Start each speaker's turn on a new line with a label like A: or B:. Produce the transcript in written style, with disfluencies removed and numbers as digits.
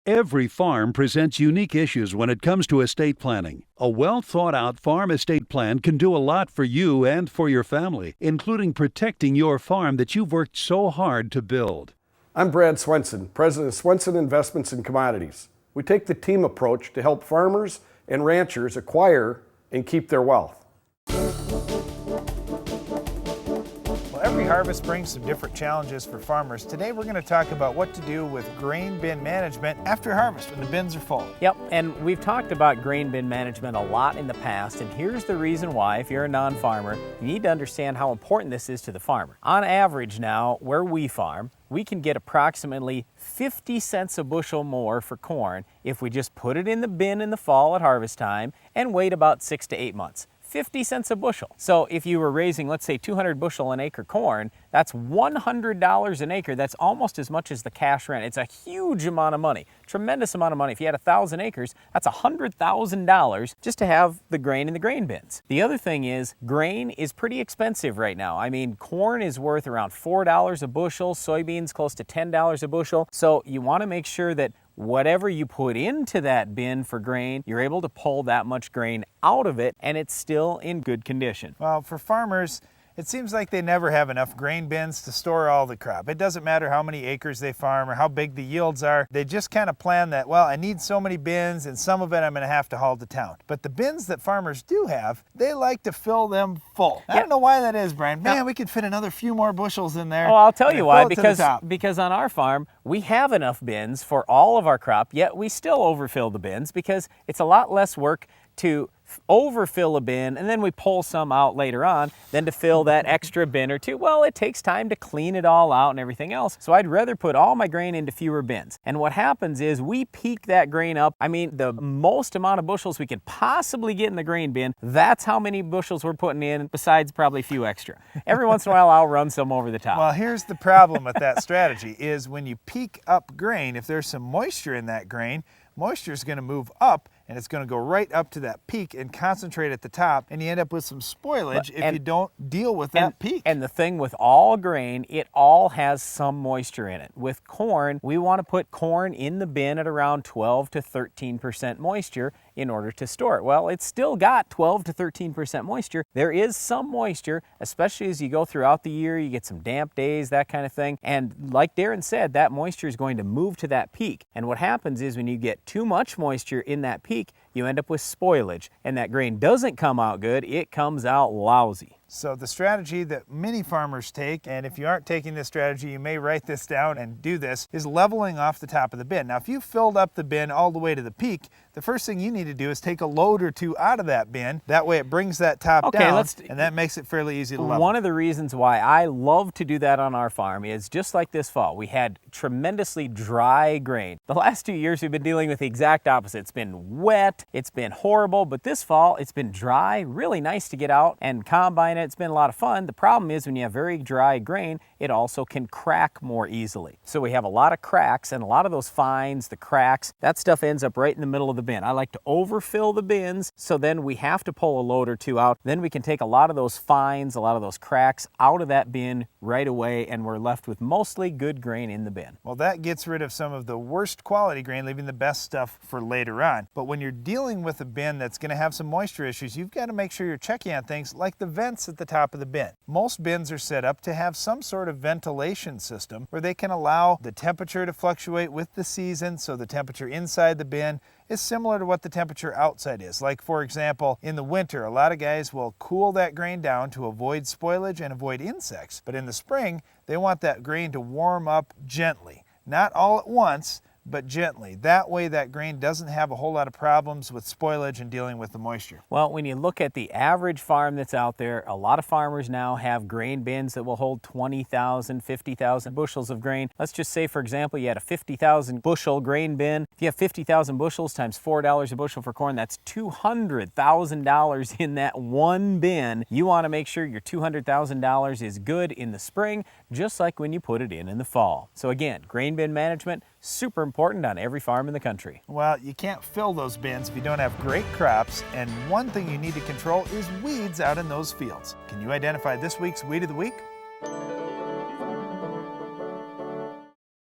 A: Every farm presents unique issues when it comes to estate planning. A well-thought-out farm estate plan can do a lot for you and for your family, including protecting your farm that you've worked so hard to build.
B: I'm Brad Swenson, president of Swenson Investments and Commodities. We take the team approach to help farmers and ranchers acquire and keep their wealth.
C: Every harvest brings some different challenges for farmers. Today we're going to talk about what to do with grain bin management after harvest when the bins are full.
D: Yep, and we've talked about grain bin management a lot in the past, and here's the reason why. If you're a non-farmer, you need to understand how important this is to the farmer. On average now, where we farm, we can get approximately 50 cents a bushel more for corn if we just put it in the bin in the fall at harvest time and wait about 6 to 8 months. 50 cents a bushel. So if you were raising, let's say 200 bushel an acre corn, that's $100 an acre. That's almost as much as the cash rent. It's a huge amount of money, tremendous amount of money. If you had 1,000 acres, that's $100,000 just to have the grain in the grain bins. The other thing is grain is pretty expensive right now. I mean, corn is worth around $4 a bushel, soybeans close to $10 a bushel. So you want to make sure that whatever you put into that bin for grain, you're able to pull that much grain out of it and it's still in good condition.
C: Well, for farmers, it seems like they never have enough grain bins to store all the crop. It doesn't matter how many acres they farm or how big the yields are. They just kind of plan that, well, I need so many bins and some of it I'm going to have to haul to town. But the bins that farmers do have, they like to fill them full. I don't know why that is, Brian. Man, we could fit another few more bushels in there.
D: Well, I'll tell you why. Because on our farm, we have enough bins for all of our crop, yet we still overfill the bins because it's a lot less work to overfill a bin and then we pull some out later on than to fill that extra bin or two. Well, it takes time to clean it all out and everything else. So I'd rather put all my grain into fewer bins. And what happens is we peak that grain up. I mean, the most amount of bushels we could possibly get in the grain bin, that's how many bushels we're putting in, besides probably a few extra. Every once in a while, I'll run some over the top.
C: Well, here's the problem with that strategy is when you peak up grain, if there's some moisture in that grain, moisture is going to move up and it's going to go right up to that peak and concentrate at the top, and you end up with some spoilage if you don't deal with that peak.
D: And the thing with all grain, it all has some moisture in it. With corn, we want to put corn in the bin at around 12 to 13% moisture in order to store it. Well, it's still got 12 to 13% moisture. There is some moisture, especially as you go throughout the year, you get some damp days, that kind of thing. And like Darren said, that moisture is going to move to that peak. And what happens is when you get too much moisture in that peak, you end up with spoilage, and that grain doesn't come out good, it comes out lousy.
C: So the strategy that many farmers take, and if you aren't taking this strategy, you may write this down and do this, is leveling off the top of the bin. Now, if you filled up the bin all the way to the peak, the first thing you need to do is take a load or two out of that bin. That way it brings that top down, and that makes it fairly easy to level.
D: One of the reasons why I love to do that on our farm is just like this fall, we had tremendously dry grain. The last 2 years we've been dealing with the exact opposite. It's been wet, it's been horrible, but this fall it's been dry, really nice to get out and combine it. It's been a lot of fun. The problem is when you have very dry grain, it also can crack more easily. So we have a lot of cracks, and a lot of those fines, the cracks, that stuff ends up right in the middle of the bin. I like to overfill the bins, so then we have to pull a load or two out. Then we can take a lot of those fines, a lot of those cracks out of that bin right away, and we're left with mostly good grain in the bin.
C: Well, that gets rid of some of the worst quality grain, leaving the best stuff for later on. But when you're dealing with a bin that's going to have some moisture issues, you've got to make sure you're checking on things like the vents at the top of the bin. Most bins are set up to have some sort of ventilation system where they can allow the temperature to fluctuate with the season, so the temperature inside the bin is similar to what the temperature outside is. Like, for example, in the winter, a lot of guys will cool that grain down to avoid spoilage and avoid insects. But in the spring, they want that grain to warm up gently. Not all at once, but gently. That way that grain doesn't have a whole lot of problems with spoilage and dealing with the moisture.
D: Well, when you look at the average farm that's out there, a lot of farmers now have grain bins that will hold 20,000, 50,000 bushels of grain. Let's just say, for example, you had a 50,000 bushel grain bin. If you have 50,000 bushels times $4 a bushel for corn, that's $200,000 in that one bin. You want to make sure your $200,000 is good in the spring, just like when you put it in the fall. So again, grain bin management, super important on every farm in the country.
C: Well, you can't fill those bins if you don't have great crops, and one thing you need to control is weeds out in those fields. Can you identify this week's Weed of the Week?